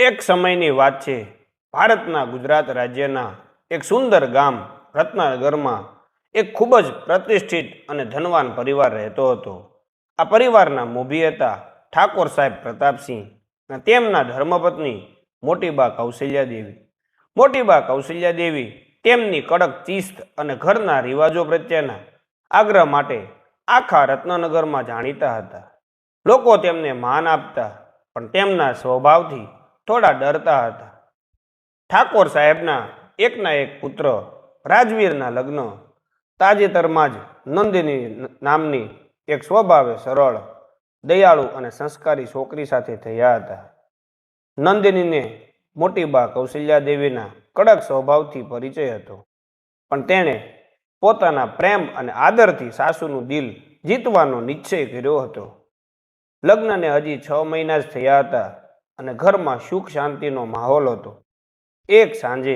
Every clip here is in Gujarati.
એક સમયની વાત છે. ભારતના ગુજરાત રાજ્યના એક સુંદર ગામ રત્નાનગરમાં એક ખૂબ જ પ્રતિષ્ઠિત અને ધનવાન પરિવાર રહેતો હતો. આ પરિવારના મોભી હતા ઠાકોર સાહેબ પ્રતાપસિંહ અને તેમના ધર્મપત્ની મોટીબા કૌશલ્યા દેવી. મોટીબા કૌશલ્યા દેવી તેમની કડક ચિસ્ત અને ઘરના રિવાજો પ્રત્યેના આગ્રહ માટે આખા રત્નનગરમાં જાણીતા હતા. લોકો તેમને માન આપતા, પણ તેમના સ્વભાવથી થોડા ડરતા હતા. ઠાકોર સાહેબના એકના એક પુત્ર રાજવીરના લગ્ન તાજેતરમાં જ નંદિની નામની એક સ્વભાવે સરળ, દયાળુ અને સંસ્કારી છોકરી સાથે થયા હતા. નંદિનીને મોટીબા કૌશલ્યા દેવીના કડક સ્વભાવથી પરિચય હતો, પણ તેણે પોતાના પ્રેમ અને આદરથી સાસુનું દિલ જીતવાનો નિશ્ચય કર્યો હતો. લગ્નને હજી 6 મહિના જ થયા હતા અને ઘરમાં સુખ શાંતિનો માહોલ હતો. એક સાંજે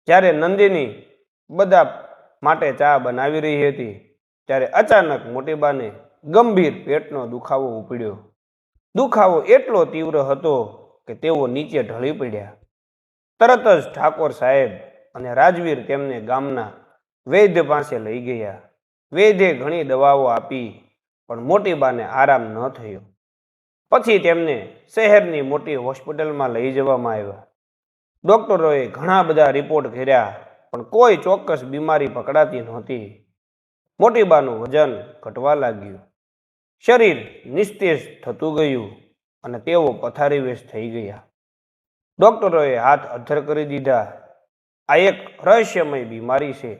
જ્યારે નંદિની બધા માટે ચા બનાવી રહી હતી, ત્યારે અચાનક મોટીબાને ગંભીર પેટનો દુખાવો ઉપડ્યો. દુખાવો એટલો તીવ્ર હતો કે તેઓ નીચે ઢળી પડ્યા. તરત જ ઠાકોર સાહેબ અને રાજવીર તેમને ગામના વૈદ્ય પાસે લઈ ગયા. વૈદ્યે ઘણી દવાઓ આપી, પણ મોટીબાને આરામ ન થયો. પછી તેમને શહેરની મોટી હોસ્પિટલમાં લઈ જવામાં આવ્યા. ડોક્ટરોએ ઘણા બધા રિપોર્ટ કર્યા, પણ કોઈ ચોક્કસ બીમારી પકડાતી નહોતી. મોટીબાનું વજન ઘટવા લાગ્યું, શરીર નિસ્તેજ થતું ગયું અને તેઓ પથારીવેશ થઈ ગયા. ડોક્ટરોએ હાથ અધ્ધર કરી દીધા. આ એક રહસ્યમય બીમારી છે.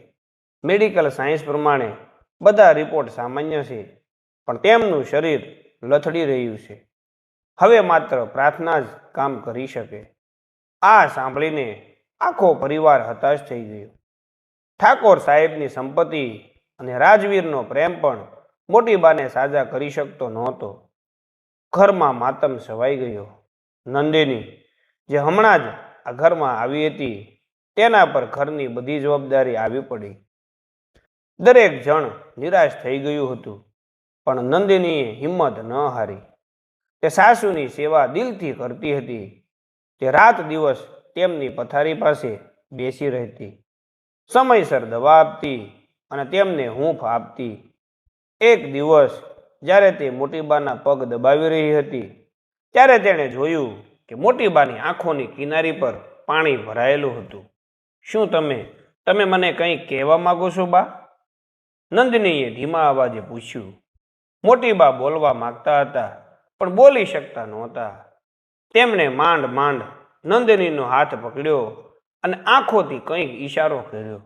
મેડિકલ સાયન્સ પ્રમાણે બધા રિપોર્ટ સામાન્ય છે, પણ તેમનું શરીર લથડી રહ્યું છે. હવે માત્ર પ્રાર્થના જ કામ કરી શકે. આ સાંભળીને આખો પરિવાર હતાશ થઈ ગયો. ઠાકોર સાહેબની સંપત્તિ અને રાજવીરનો પ્રેમ પણ મોટીબાને સાજા કરી શકતો નહોતો. ઘરમાં માતમ છવાઈ ગયો. નંદિની, જે હમણાં જ આ ઘરમાં આવી હતી, તેના પર ઘરની બધી જવાબદારી આવી પડી. દરેક જણ નિરાશ થઈ ગયું હતું, પણ નંદિનીએ હિંમત ન હારી. તે સાસુની સેવા દિલથી કરતી હતી. તે રાત દિવસ તેમની પથારી પાસે બેસી રહેતી, સમયસર દવા આપતી અને તેમને હૂંફ આપતી. એક દિવસ જ્યારે તે મોટીબાના પગ દબાવી રહી હતી, ત્યારે તેણે જોયું કે મોટીબાની આંખોની કિનારી પર પાણી ભરાયેલું હતું. શું તમે મને કંઈ કહેવા માંગો છો બા? નંદિનીએ ધીમા અવાજે પૂછ્યું. મોટીબા બોલવા માંગતા હતા, પણ બોલી શકતા નહોતા. તેમણે માંડ નંદિનીનો હાથ પકડ્યો અને આંખોથી કંઈક ઈશારો કર્યો.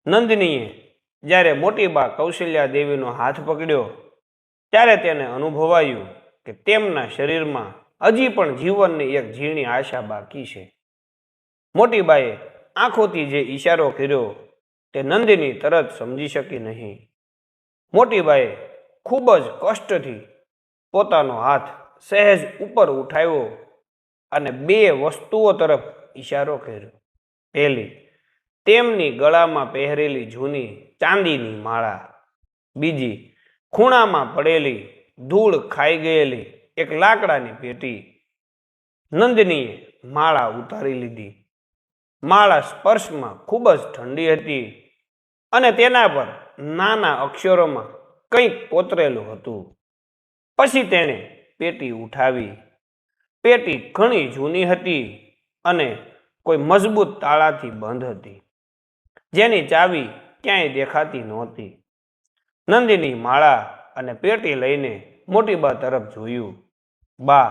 નંદિનીએ જ્યારે મોટીબા કૌશલ્યા દેવીનો હાથ પકડ્યો, ત્યારે તેને અનુભવાયું કે તેમના શરીરમાં હજી પણ જીવનની એક ઝીણી આશા બાકી છે. મોટીબાએ આંખોથી જે ઈશારો કર્યો તે નંદિની તરત સમજી શકી નહીં. મોટીબાએ ખૂબ જ કષ્ટથી પોતાનો હાથ સહેજ ઉપર ઉઠાવ્યો અને 2 વસ્તુઓ તરફ ઈશારો કર્યો. પહેલી, તેમની ગળામાં પહેરેલી જૂની ચાંદીની માળા. બીજી, ખૂણામાં પડેલી ધૂળ ખાઈ ગયેલી એક લાકડાની પેટી. નંદિનીએ માળા ઉતારી લીધી. માળા સ્પર્શમાં ખૂબ જ ઠંડી હતી અને તેના પર નાના અક્ષરોમાં કંઈક કોતરેલું હતું. પછી તેણે પેટી ઉઠાવી. પેટી ઘણી જૂની હતી અને કોઈ મજબૂત તાળાથી બંધ હતી, જેની ચાવી ક્યાંય દેખાતી નહોતી. નંદિની માળા અને પેટી લઈને મોટીબા તરફ જોયું. બા,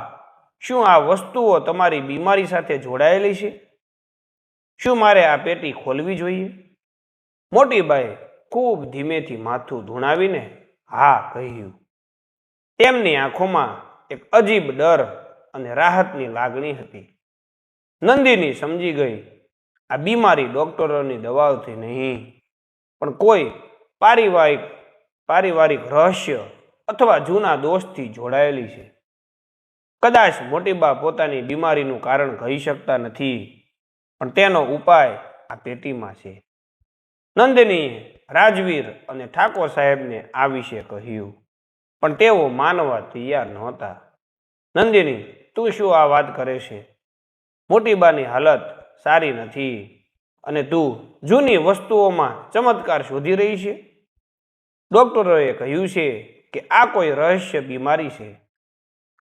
શું આ વસ્તુઓ તમારી બીમારી સાથે જોડાયેલી છે? શું મારે આ પેટી ખોલવી જોઈએ? મોટીબાએ ખૂબ ધીમેથી માથું ધુણાવીને હા કહ્યું. તેમની આંખોમાં એક અજીબ ડર અને રાહતની લાગણી હતી. નંદિની સમજી ગઈ, આ બીમારી ડોક્ટરોની દવાઓથી નહીં, પણ કોઈ પારિવારિક રહસ્ય અથવા જૂના દોષથી જોડાયેલી છે. કદાચ મોટીબા પોતાની બીમારીનું કારણ કહી શકતા નથી, પણ તેનો ઉપાય આ પેટીમાં છે. નંદિનીએ રાજવીર અને ઠાકોર સાહેબને આ વિશે કહ્યું, પણ તેઓ માનવા તૈયાર નહોતા. નંદિની, તું શું આ વાત કરે છે? મોટીબાની હાલત સારી નથી અને તું જૂની વસ્તુઓમાં ચમત્કાર શોધી રહી છે. ડોક્ટરોએ કહ્યું છે કે આ કોઈ રહસ્ય બીમારી છે,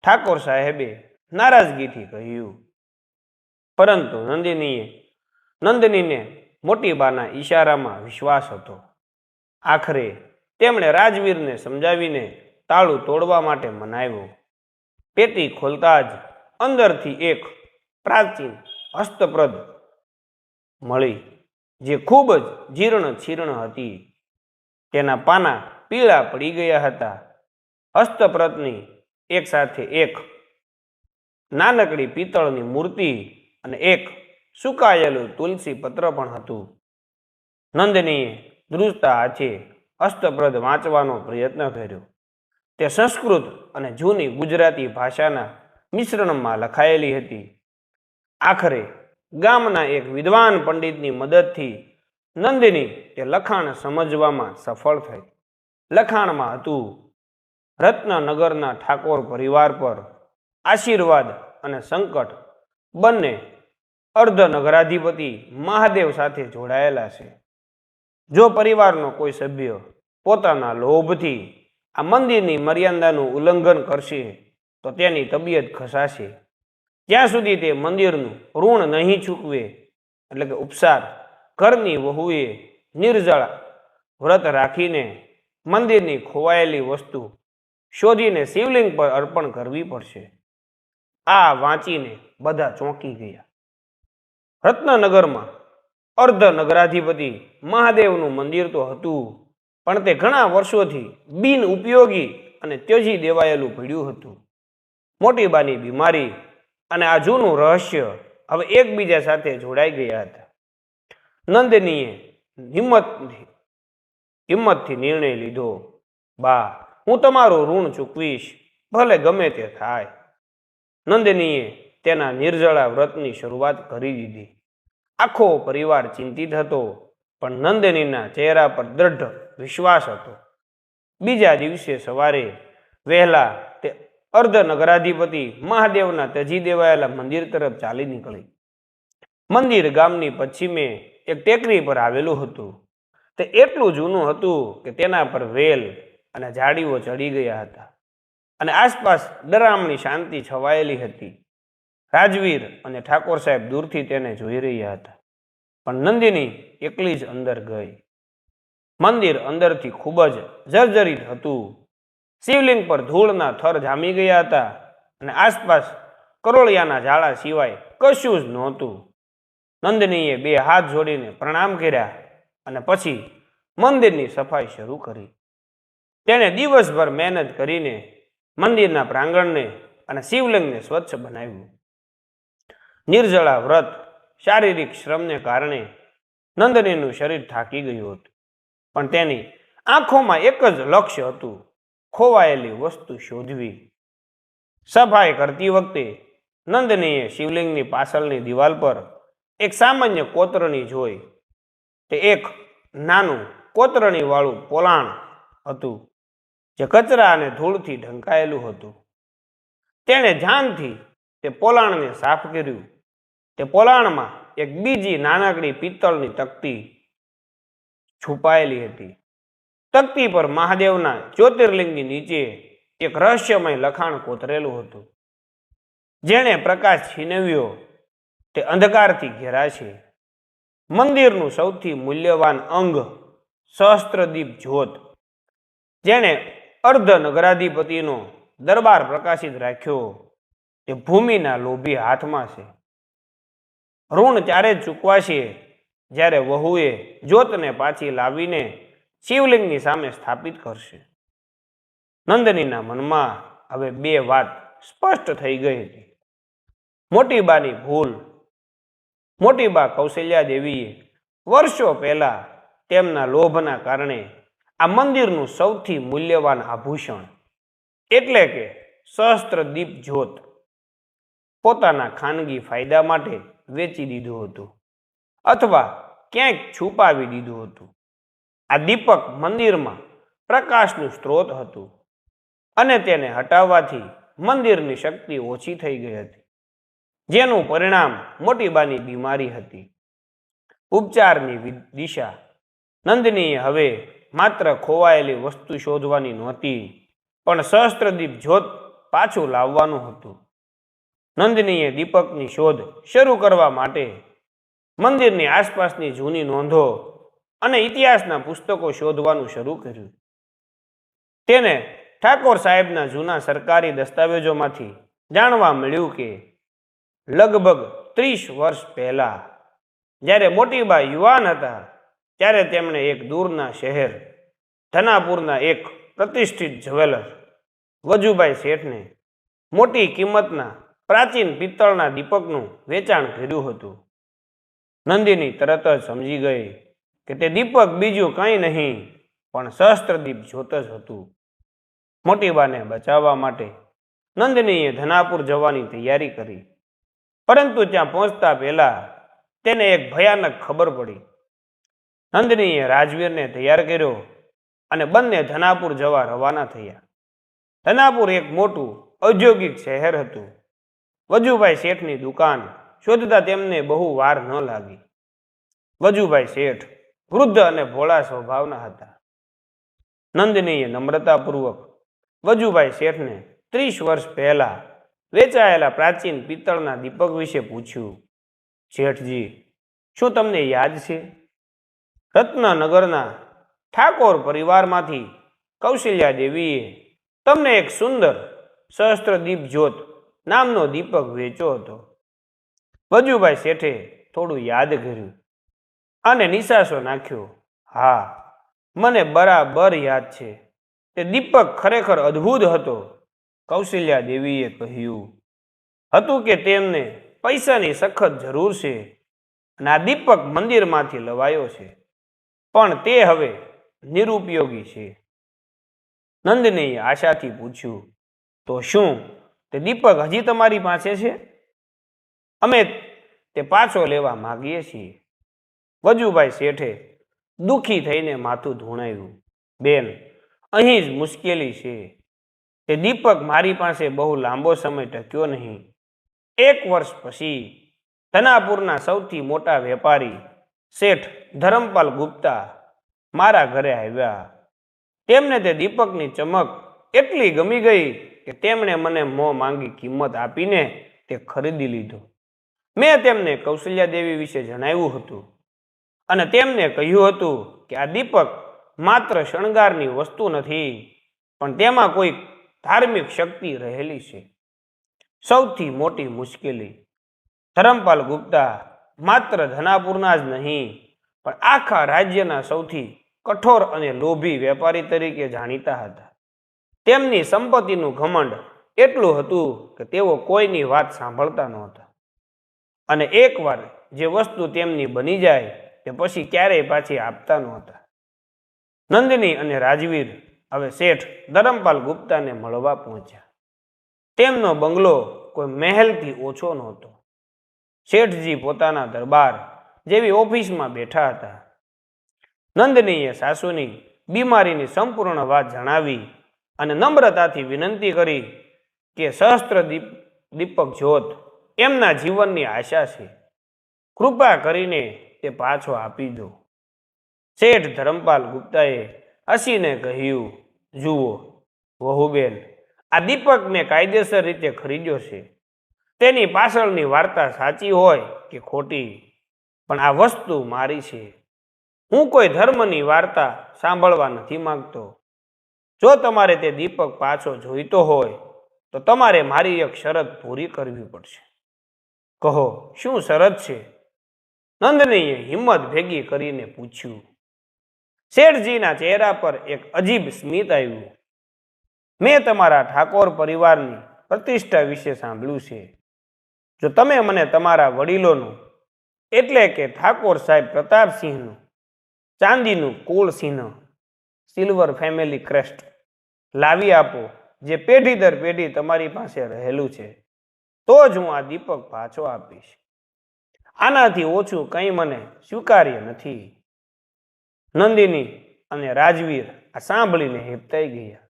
ઠાકોર સાહેબે નારાજગીથી કહ્યું. પરંતુ નંદનીને મોટીબાના ઈશારામાં વિશ્વાસ હતો. આખરે તેમણે રાજવીરને સમજાવીને તાળું તોડવા માટે મનાવ્યો. પેટી ખોલતા જ અંદરથી એક પ્રાચીન હસ્તપ્રદ મળી, જે ખૂબ જ જીર્ણ છીર્ણ હતી. તેના પાના પીળા પડી ગયા હતા. હસ્તપ્રદની એક સાથે એક નાનકડી પિત્તળની મૂર્તિ અને એક સુકાયેલું તુલસી પત્ર પણ હતું. નંદનીએ ધ્રુજતા હાથે હસ્તપ્રદ વાંચવાનો પ્રયત્ન કર્યો. તે સંસ્કૃત અને જૂની ગુજરાતી ભાષાના મિશ્રણમાં લખાયેલી હતી. આખરે ગામના એક વિદ્વાન પંડિતની મદદથી નંદિની તે લખાણ સમજવામાં સફળ થઈ. લખાણમાં હતું: રત્નનગરના ઠાકોર પરિવાર પર આશીર્વાદ અને સંકટ બંને અર્ધનગરાધિપતિ મહાદેવ સાથે જોડાયેલા છે. જો પરિવારનો કોઈ સભ્ય પોતાના લોભથી આ મંદિરની મર્યાદાનું ઉલ્લંઘન કરશે તો તેની તબિયત ઘસાશે. જ્યાં સુધી તે મંદિરનું ઋણ નહીં ચૂકવે, એટલે કે ઉપસાર, ઘરની વહુએ નિર્જળા વ્રત રાખીને મંદિરની ખોવાયેલી વસ્તુ શોધીને શિવલિંગ પર અર્પણ કરવી પડશે. આ વાંચીને બધા ચોંકી ગયા. રત્નનગરમાં અર્ધનગરાધિપતિ મહાદેવનું મંદિર તો હતું, પણ તે ઘણા વર્ષોથી બિન ઉપયોગી અને ત્યજી દેવાયેલું પડ્યું હતું. મોટીબાની બીમારી અને આ જૂનું રહસ્ય હવે એકબીજા સાથે જોડાઈ ગયા હતા. નંદનીએ હિંમતથી નિર્ણય લીધો, બા, હું તમારું ઋણ ચૂકવીશ, ભલે ગમે તે થાય. નંદનીએ તેના નિર્જળા વ્રતની શરૂઆત કરી દીધી. આખો પરિવાર ચિંતિત હતો, પણ નંદનીના ચહેરા પર દ્રઢ વિશ્વાસ હતો. બીજા દિવસે સવારે વહેલા તે અર્ધનગરાધિપતિ મહાદેવના તજી દેવાયેલા મંદિર તરફ ચાલી નીકળી. મંદિર ગામની પશ્ચિમે એક ટેકરી પર આવેલું હતું. તે એટલું જૂનું હતું કે તેના પર વેલ અને ઝાડીઓ ચડી ગયા હતા અને આસપાસ ડરામણી શાંતિ છવાયેલી હતી. રાજવીર અને ઠાકોર સાહેબ દૂરથી તેને જોઈ રહ્યા હતા, પણ નંદિની એકલી જ અંદર ગઈ. મંદિર અંદરથી ખૂબ જ જર્જરિત હતું. શિવલિંગ પર ધૂળના થર જામી ગયા હતા અને આસપાસ કરોળિયાના ઝાડા સિવાય કશું જ નહોતું. નંદનીએ બે હાથ જોડીને પ્રણામ કર્યા અને પછી મંદિરની સફાઈ શરૂ કરી. તેણે દિવસભર મહેનત કરીને મંદિરના પ્રાંગણને અને શિવલિંગને સ્વચ્છ બનાવ્યું. નિર્જળા વ્રત, શારીરિક શ્રમને કારણે નંદનીનું શરીર થાકી ગયું હતું, પણ તેની આંખોમાં એક જ લક્ષ્ય હતું: ખોવાયેલી વસ્તુ શોધવી. સફાઈ કરતી વખતે નંદનીએ શિવલિંગની પાછળની દિવાલ પર એક સામાન્ય કોતરણી જોઈ. તે એક નાનું કોતરણીવાળું પોલાણ હતું, જે કચરા અને ધૂળથી ઢંકાયેલું હતું. તેણે ધ્યાનથી તે પોલાણને સાફ કર્યું. તે પોલાણમાં એક બીજી નાનકડી પિત્તળની તકતી છુપાયેલી હતી. તકતી પર મહાદેવના જ્યોતિર્લિંગની નીચે એક રહસ્યમય લખાણ કોતરેલું હતું: જેણે પ્રકાશ છીનવ્યો તે અંધકારથી ઘેરાશે. મંદિરનું સૌથી મૂલ્યવાન અંગ, સહસ્ત્રદીપ જ્યોત, જેણે અર્ધનગરાધિપતિનો દરબાર પ્રકાશિત રાખ્યો, તે ભૂમિના લોભી હાથમાં છે. ઋણ ત્યારે જ ચૂકવાશે જ્યારે વહુએ જ્યોતને પાછી લાવીને શિવલિંગની સામે સ્થાપિત કરશે. નંદનીના મનમાં હવે બે વાત સ્પષ્ટ થઈ ગઈ હતી: મોટીબાની ભૂલ. મોટીબા કૌશલ્યા દેવીએ વર્ષો પહેલા તેમના લોભના કારણે આ મંદિરનું સૌથી મૂલ્યવાન આભૂષણ, એટલે કે સહસ્ત્રદીપ જ્યોત, પોતાના ખાનગી ફાયદા માટે વેચી દીધું હતું અથવા ક્યાંક છુપાવી દીધું હતું. આ દીપક મંદિરમાં પ્રકાશનું સ્ત્રોત હતું અને તેને હટાવવાથી મંદિરની શક્તિ ઓછી થઈ ગઈ હતી. જેનું પરિણામ મોટીબાની બીમારી હતી. ઉપચારની દિશા. નંદનીએ હવે માત્ર ખોવાયેલી વસ્તુ શોધવાની નહોતી, પણ સહસ્ત્રદીપ જ્યોત પાછું લાવવાનું હતું. નંદનીએ દીપકની શોધ શરૂ કરવા માટે મંદિરની આસપાસની જૂની નોંધો અને ઇતિહાસના પુસ્તકો શોધવાનું શરૂ કર્યું. તેને ઠાકોર સાહેબના જૂના સરકારી દસ્તાવેજોમાંથી જાણવા મળ્યું કે લગભગ 30 વર્ષ પહેલા જ્યારે મોટીબા યુવાન હતા, ત્યારે તેમણે એક દૂરના શહેર ધનાપુરના એક પ્રતિષ્ઠિત જ્વેલર વજુભાઈ શેઠને મોટી કિંમતના પ્રાચીન પિત્તળના દીપકનું વેચાણ કર્યું હતું. નંદિની તરત જ સમજી ગઈ કે તે દીપક બીજું કંઈ નહીં પણ સહસ્ત્રદીપ જ્યોત જ હતું. મોટીબાને બચાવવા માટે નંદનીએ ધનાપુર જવાની તૈયારી કરી, પરંતુ ત્યાં પહોંચતા પહેલા તેને એક ભયાનક ખબર પડી. નંદનીએ રાજવીરને તૈયાર કર્યો અને બંને ધનાપુર જવા રવાના થયા. ધનાપુર એક મોટું ઔદ્યોગિક શહેર હતું. વજુભાઈ શેઠની દુકાન શોધતા તેમને બહુ વાર ન લાગી. વજુભાઈ શેઠ વૃદ્ધ અને ભોળા સ્વભાવના હતા. નંદનીએ નમ્રતાપૂર્વક વજુભાઈ શેઠને 30 વર્ષ પહેલા વેચાયેલા પ્રાચીન પિત્તળના દીપક વિશે પૂછ્યું. શેઠજી, શું તમને યાદ છે? રત્નનગરના ઠાકોર પરિવારમાંથી કૌશલ્યા દેવીએ તમને એક સુંદર સહસ્ત્રદીપ જ્યોત નામનો દીપક વેચ્યો હતો. વજુભાઈ શેઠે થોડું યાદ કર્યું અને નિસાસો નાખ્યો. હા, મને બરાબર યાદ છે. તે દીપક ખરેખર અદ્ભુત હતો. કૌશલ્યા દેવીએ કહ્યું હતું કે તેમને પૈસાની સખત જરૂર છે અને આ દીપક મંદિરમાંથી લવાયો છે, પણ તે હવે નિરુપયોગી છે. નંદનીએ આશાથી પૂછ્યું, તો શું તે દીપક હજી તમારી પાસે છે? અમે તે પાછો લેવા માગીએ છીએ. વજુભાઈ શેઠે દુઃખી થઈને માથું ધૂણાવ્યું. બેન, અહીં જ મુશ્કેલી છે. તે દીપક મારી પાસે બહુ લાંબો સમય ટક્યો નહીં. 1 વર્ષ પછી ધનાપુરના સૌથી મોટા વેપારી શેઠ ધરમપાલ ગુપ્તા મારા ઘરે આવ્યા. તેમને તે દીપકની ચમક એટલી ગમી ગઈ કે તેમણે મને મોં માંગી કિંમત આપીને તે ખરીદી લીધો. મેં તેમને કૌશલ્યા દેવી વિશે જણાવ્યું હતું અને તેમને કહ્યું હતું કે આ દીપક માત્ર શણગારની વસ્તુ નથી, પણ તેમાં કોઈ ધાર્મિક શક્તિ રહેલી છે. સૌથી મોટી મુશ્કેલી. ધરમપાલ ગુપ્તા માત્ર ધનાપુરના જ નહીં, પણ આખા રાજ્યના સૌથી કઠોર અને લોભી વેપારી તરીકે જાણીતા હતા. તેમની સંપત્તિનું ઘમંડ એટલું હતું કે તેઓ કોઈની વાત સાંભળતા નહોતા, અને એકવાર જે વસ્તુ તેમની બની જાય તે પછી ક્યારેય પાછી આપતા નહોતા. નંદની અને રાજવીર હવે શેઠ ધરમપાલ ગુપ્તાને મળવા પહોંચ્યા. તેમનો બંગલો કોઈ મહેલથી ઓછો નહોતો. શેઠજી પોતાના દરબાર જેવી ઓફિસમાં બેઠા હતા. નંદનીએ સાસુની બીમારીની સંપૂર્ણ વાત જણાવી અને નમ્રતાથી વિનંતી કરી કે દીપક જ્યોત એમના જીવનની આશા છે. કૃપા કરીને તે પાછો આપી દો. શેઠ ધરમપાલ ગુપ્તાએ હસીને કહ્યું, જુઓ વહુબેન, આ દીપક મેં કાયદેસર રીતે ખરીદ્યો છે. તેની પાછળની વાર્તા સાચી હોય કે ખોટી, પણ આ વસ્તુ મારી છે. હું કોઈ ધર્મની વાર્તા સાંભળવા નથી માંગતો. જો તમારે તે દીપક પાછો જોઈતો હોય તો તમારે મારી એક શરત પૂરી કરવી પડશે. કહો, શું શરત છે? નંદનીએ હિંમત ભેગી કરીને પૂછ્યું. શેઠજીના ચહેરા પર એક અજીબ સ્મિત આવ્યું. મેં તમારા ઠાકોર પરિવારની પ્રતિષ્ઠા વિશે સાંભળ્યું છે. જો તમે મને તમારા વડીલોનું એટલે કે ઠાકોર સાહેબ પ્રતાપસિંહનું ચાંદીનું કુળ ચિહ્ન સિલ્વર ફેમિલી ક્રેસ્ટ લાવી આપો, જે પેઢી દર પેઢી તમારી પાસે રહેલું છે, તો જ હું આ દીપક પાછો આપીશ. આનાથી ઓછું કંઈ મને સ્વીકાર્ય નથી. નંદિની અને રાજવીર આ સાંભળીને હેબતાઈ ગયા.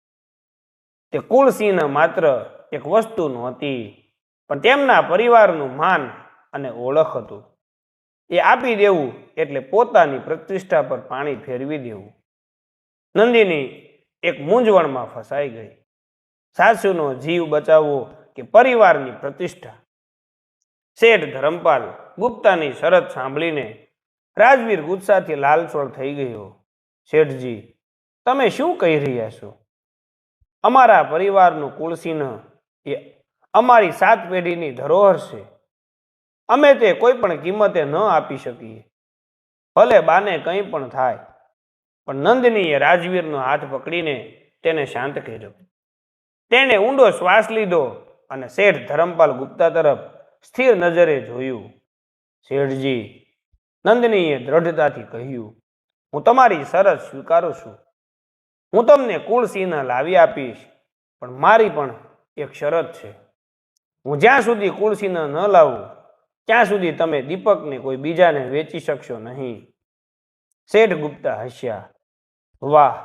તે કુળ ચિહ્ન માત્ર એક વસ્તુ નહોતી, પણ તેમના પરિવારનું માન અને ઓળખ હતું. એ આપી દેવું એટલે પોતાની પ્રતિષ્ઠા પર પાણી ફેરવી દેવું. નંદિની એક મૂંઝવણમાં ફસાઈ ગઈ. સાસુનો જીવ બચાવવો કે પરિવારની પ્રતિષ્ઠા? શેઠ ધરમપાલ ગુપ્તાની શરત સાંભળીને રાજવીર ગુસ્સાથી લાલચોળ થઈ ગયો. શેઠજી, તમે શું કહી રહ્યા છો? અમારા પરિવારનું કુળસિંહ એ અમારી 7 પેઢીની ધરોહર છે. અમે તે કોઈ પણ કિંમતે ન આપી શકીએ. ભલે બાને કંઈ પણ થાય. પણ નંદનીએ રાજવીરનો હાથ પકડીને તેને શાંત કર્યો. તેણે ઊંડો શ્વાસ લીધો અને શેઠ ધરમપાલ ગુપ્તા તરફ સ્થિર નજરે જોયું. શેઠજી, નંદનીએ દ્રઢતાથી કહ્યું, હું તમારી શરત સ્વીકારું છું. હું તમને કુળસિંહ લાવી આપીશ, પણ મારી પણ એક શરત છે. હું જ્યાં સુધી કુળસિંહ ન લાવું ત્યાં સુધી તમે દીપકને કોઈ બીજાને વેચી શકશો નહીં. શેઠ ગુપ્તા હસ્યા. વાહ,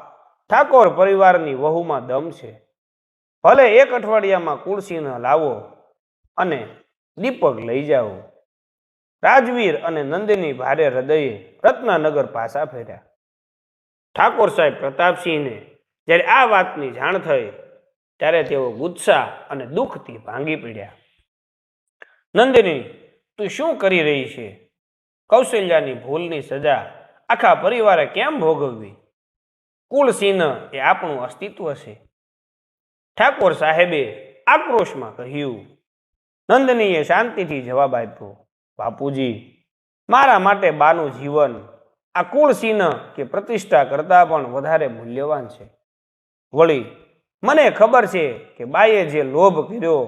ઠાકોર પરિવારની વહુમાં દમ છે. ભલે 1 અઠવાડિયામાં કુળસિંહ લાવો અને દીપક લઈ જાઓ. રાજવીર અને નંદિની ભારે હૃદયે રત્નનગર પાછા ફર્યા. ઠાકોર સાહેબ પ્રતાપસિંહને જ્યારે આ વાતની જાણ થઈ ત્યારે તેઓ ગુસ્સા અને દુઃખથી ભાંગી પડ્યા. નંદિની, તું શું કરી રહી છે? કૌશલ્યાની ભૂલની સજા આખા પરિવારે કેમ ભોગવવી? કુળસિંહ એ આપણું અસ્તિત્વ છે. ઠાકોર સાહેબે આક્રોશમાં કહ્યું. નંદનીએ શાંતિથી જવાબ આપ્યો. બાપુજી, મારા માટે બાનું જીવન આ કુળસિંહ કે પ્રતિષ્ઠા કરતાં પણ વધારે મૂલ્યવાન છે. વળી મને ખબર છે કે બાએ જે લોભ કર્યો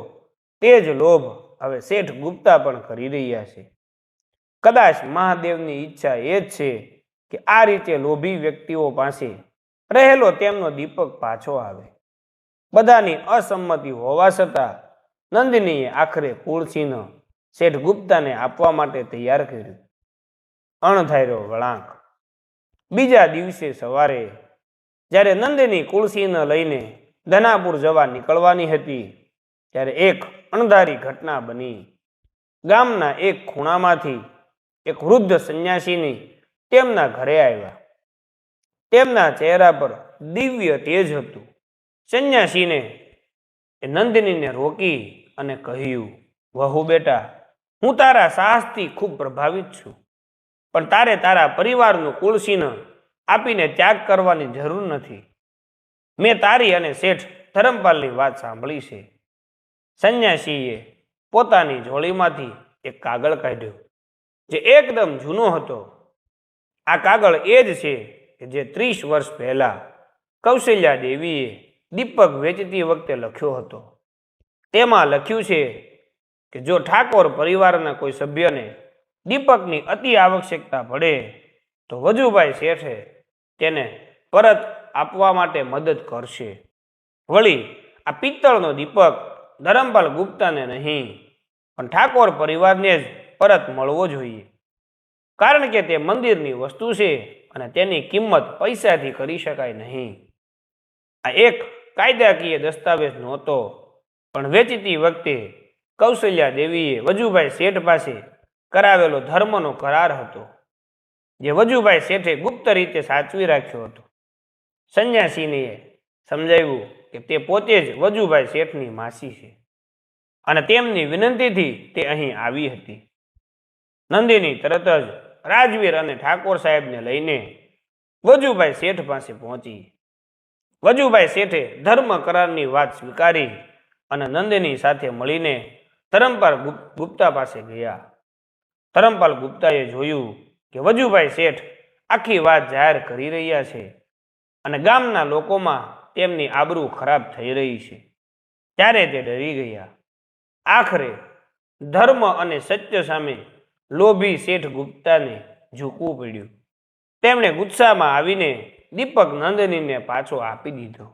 તે જ લોભ હવે શેઠ ગુપ્તા પણ કરી રહ્યા છે. કદાચ મહાદેવની ઈચ્છા એ જ છે કે આ રીતે લોભી વ્યક્તિઓ પાસે રહેલો તેમનો દીપક પાછો આવે. બધાની અસંમતિ હોવા છતાં નંદિનીએ આખરે કુળસિંહ શેઠ ગુપ્તાને આપવા માટે તૈયાર કર્યું. અણધાર્યો વળાંક. બીજા દિવસે સવારે જ્યારે નંદિની કુળસિંહ લઈને ધનાપુર જવા નીકળવાની હતી ત્યારે એક અણધારી ઘટના બની. ગામના એક ખૂણામાંથી એક વૃદ્ધ સંન્યાસીની તેમના ઘરે આવ્યા. તેમના ચહેરા પર દિવ્ય તેજ હતું. સંન્યાસીને એ નંદિનીને રોકી અને કહ્યું, વહુ બેટા, હું તારા સાહસથી ખૂબ પ્રભાવિત છું, પણ તારે તારા પરિવારનું કુળસિંહ આપીને ત્યાગ કરવાની જરૂર નથી. મેં તારી અને શેઠ ધરમપાલની વાત સાંભળી છે. સંન્યાસીએ પોતાની જોડીમાંથી એક કાગળ કાઢ્યો જે એકદમ જૂનો હતો. આ કાગળ એ જ છે કે જે 30 વર્ષ પહેલા કૌશલ્યા દેવીએ દીપક વેચતી વખતે લખ્યો હતો. તેમાં લખ્યું છે કે જો ઠાકોર પરિવારના કોઈ સભ્યને દીપકની અતિ આવશ્યકતા પડે તો વજુભાઈ શેઠે તેને પરત આપવા માટે મદદ કરશે. વળી આ પિત્તળનો દીપક ધરમપાલ ગુપ્તાને નહીં પણ ઠાકોર પરિવારને જ પરત મળવો જોઈએ, કારણ કે તે મંદિરની વસ્તુ છે અને તેની કિંમત પૈસાથી કરી શકાય નહીં. આ એક કાયદાકીય દસ્તાવેજ નહોતો, પણ વેચતી વખતે કૌશલ્યા દેવીએ વજુભાઈ શેઠ પાસે કરાવેલો ધર્મનો કરાર હતો, જે વજુભાઈ શેઠે ગુપ્ત રીતે સાચવી રાખ્યો હતો. સંન્યાસીને સમજાવ્યું કે તે પોતે જ વજુભાઈ શેઠની માસી છે અને તેમની વિનંતીથી તે અહીં આવી હતી. નંદિની તરત જ રાજવીર અને ઠાકોર સાહેબને લઈને વજુભાઈ શેઠ પાસે પહોંચી. વજુભાઈ શેઠે ધર્મ કરારની વાત સ્વીકારી અને નંદિની સાથે મળીને ધરમપાલ ગુપ્તા પાસે ગયા. ધરમપાલ ગુપ્તાએ જોયું કે વજુભાઈ શેઠ આખી વાત જાહેર કરી રહ્યા છે અને ગામના લોકોમાં તેમની આબરૂ ખરાબ થઈ રહી છે. ત્યારે તે ડરી ગયા. આખરે ધર્મ અને સત્ય સામે લોભી શેઠ ગુપ્તાને ઝૂકવું પડ્યું. તેમણે ગુસ્સામાં આવીને દીપક નંદનીને પાછો આપી દીધો,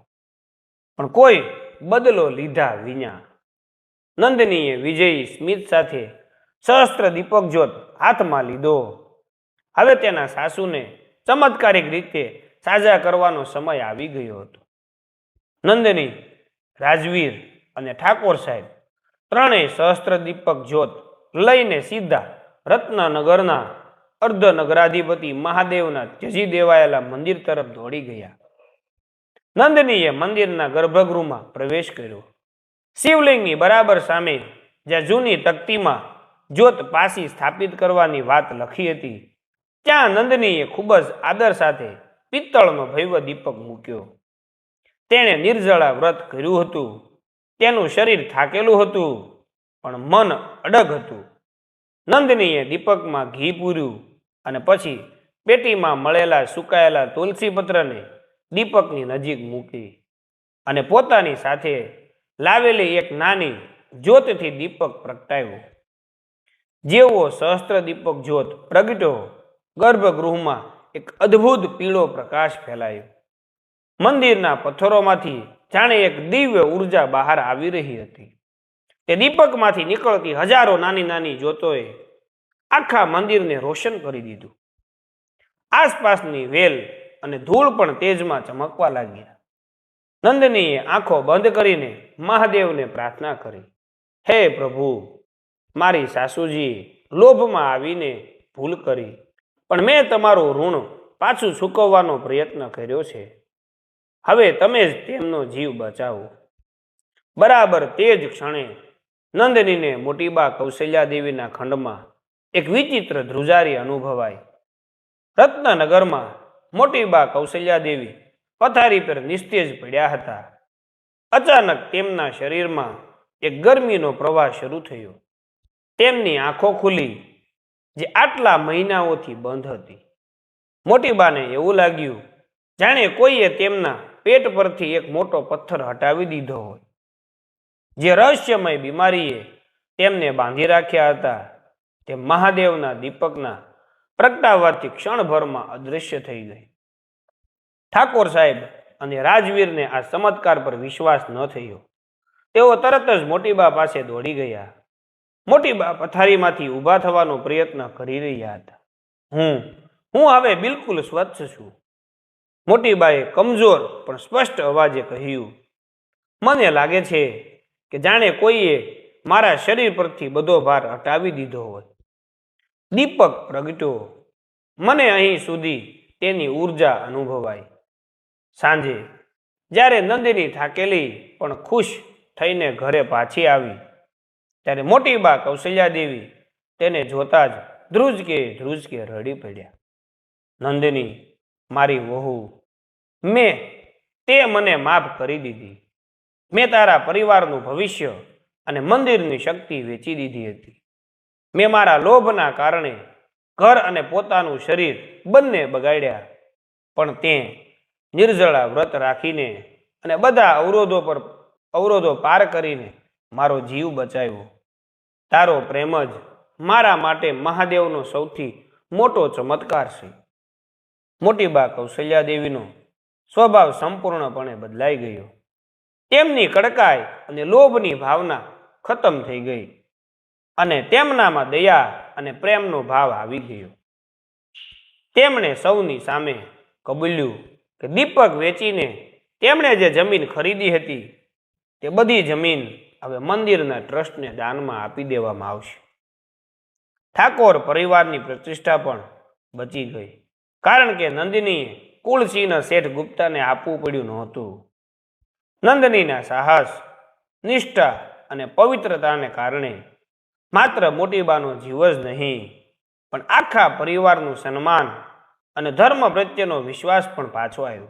પણ કોઈ બદલો લીધા વિના. નંદનીએ વિજયી સ્મિત સાથે સહસ્ત્ર દીપક જ્યોત હાથમાં લીધો. હવે તેના સાસુને ચમત્કારિક રીતે સાજા કરવાનો સમય આવી ગયો હતો. નંદની, રાજવીર અને ઠાકોર સાહેબ ત્રણેય સહસ્ત્ર દીપક જ્યોત લઈને સીધા રત્નનગરના અર્ધનગરાધિપતિ મહાદેવના ત્યજી દેવાયેલા મંદિર તરફ દોડી ગયા. નંદનીએ મંદિરના ગર્ભગૃહમાં પ્રવેશ કર્યો. શિવલિંગની બરાબર સામે જ્યાં જૂની તકતીમાં જ્યોત પાસી સ્થાપિત કરવાની વાત લખી હતી, ત્યાં નંદનીએ ખૂબ જ આદર સાથે પિત્તળનો ભવ્ય દીપક મૂક્યો. તેણે નિર્જળા વ્રત કર્યું હતું. તેનું શરીર થાકેલું હતું, પણ મન અડગ હતું. નંદનીએ દીપકમાં ઘી પૂર્યું અને પછી પેટીમાં મળેલા સુકાયેલા તુલસી પત્રને દીપકની નજીક મૂકી અને પોતાની સાથે લાવેલી એક નાની જ્યોતથી દીપક પ્રગટાવ્યો. જેવો સહસ્ત્ર દીપક જ્યોત પ્રગટ્યો, ગર્ભગૃહમાં એક અદ્ભુત પીળો પ્રકાશ ફેલાયો. મંદિરના પથ્થરોમાંથી જાણે એક દિવ્ય ઉર્જા બહાર આવી રહી હતી. તે દીપકમાંથી નીકળતી હજારો નાની નાની જ્યોતોએ આખા મંદિરને રોશન કરી દીધું. આસપાસની વેલ અને ધૂળ પણ તેજમાં ચમકવા લાગ્યા. નંદનીએ આંખો બંધ કરીને મહાદેવને પ્રાર્થના કરી, હે પ્રભુ, મારી સાસુજીએ લોભમાં આવીને ભૂલ કરી, પણ મેં તમારું ઋણ પાછું ચૂકવવાનો પ્રયત્ન કર્યો છે. હવે તમે જ તેમનો જીવ બચાવો. બરાબર તે જ ક્ષણે નંદનીને મોટીબા કૌશલ્યા દેવીના ખંડમાં એક વિચિત્ર ધ્રુજારી અનુભવાઈ. રત્નનગરમાં મોટીબા કૌશલ્યા દેવી પથારી પર નિસ્તેજ પડ્યા હતા. અચાનક તેમના શરીરમાં એક ગરમીનો પ્રવાહ શરૂ થયો. તેમની આંખો ખુલી, જે આટલા મહિનાઓથી બંધ હતી. મોટીબાને એવું લાગ્યું જાણે કોઈએ તેમના પેટ પરથી એક મોટો પથ્થર હટાવી દીધો હોય. જે રહસ્યમય બીમારીએ તેમને બાંધી રાખ્યા હતા, તે મહાદેવના દીપકના પ્રગટાવવાથી ક્ષણભરમાં અદૃશ્ય થઈ ગઈ. ઠાકોર સાહેબ અને રાજવીરને આ ચમત્કાર પર વિશ્વાસ ન થયો. તેઓ તરત જ મોટીબા પાસે દોડી ગયા. મોટીબા પથારીમાંથી ઊભા થવાનો પ્રયત્ન કરી રહ્યા હતા. હું હવે બિલકુલ સ્વચ્છ છું. મોટીબાએ કમજોર પણ સ્પષ્ટ અવાજે કહ્યું, મને લાગે છે કે જાણે કોઈએ મારા શરીર પરથી બધો ભાર હટાવી દીધો હોય. દીપક પ્રગટ્યો. મને અહીં સુધી તેની ઉર્જા અનુભવાઈ. સાંજે જ્યારે નંદિની થાકેલી પણ ખુશ થઈને ઘરે પાછી આવી, ત્યારે મોટીબા કૌશલ્યા દેવી તેને જોતા જ ધ્રુજકે રડી પડ્યા. નંદિની, મારી વહુ, તે મને માફ કરી દીધી. મેં તારા પરિવારનું ભવિષ્ય અને મંદિરની શક્તિ વેચી દીધી હતી. મેં મારા લોભના કારણે ઘર અને પોતાનું શરીર બંને બગાડ્યા, પણ તે નિર્જળા વ્રત રાખીને અને બધા અવરોધો પાર કરીને મારો જીવ બચાવ્યો. તારો પ્રેમ જ મારા માટે મહાદેવનો સૌથી મોટો ચમત્કાર છે. મોટીબા કૌશલ્યા દેવીનો સ્વભાવ સંપૂર્ણપણે બદલાઈ ગયો. તેમની કડકાઈ અને લોભની ભાવના ખતમ થઈ ગઈ અને તેમનામાં દયા અને પ્રેમનો ભાવ આવી ગયો. તેમણે સૌની સામે કબૂલ્યું કે દીપક વેચીને તેમણે જે જમીન ખરીદી હતી, તે બધી જમીન હવે મંદિરના ટ્રસ્ટને દાનમાં આપી દેવામાં આવશે. ઠાકોર પરિવારની પ્રતિષ્ઠા પણ બચી ગઈ, કારણ કે નંદિનીએ કુળસિંહ શેઠ ગુપ્તાને આપવું પડ્યું નહોતું. નંદનીના સાહસ, નિષ્ઠા અને પવિત્રતાને કારણે માત્ર મોટીબાનો જીવ જ નહીં, પણ આખા પરિવારનું સન્માન અને ધર્મ પ્રત્યેનો વિશ્વાસ પણ પાછો આવ્યો.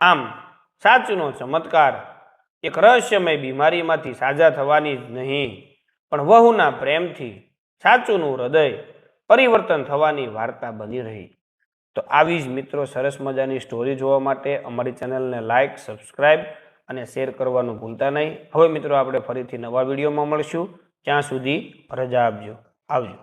આમ સાચુનો ચમત્કાર એક રહસ્યમય બીમારીમાંથી સાજા થવાની જ નહીં, પણ વહુના પ્રેમથી સાચુનું હૃદય પરિવર્તન થવાની વાર્તા બની રહી. તો આવી જ મિત્રો સરસ મજાની સ્ટોરી જોવા માટે અમારી ચેનલને લાઇક, સબસ્ક્રાઇબ અને શેર કરવાનું ભૂલતા નહીં. હવે મિત્રો આપણે ફરીથી નવા વિડીયોમાં મળશું. ત્યાં સુધી રજા આપજો. આવજો.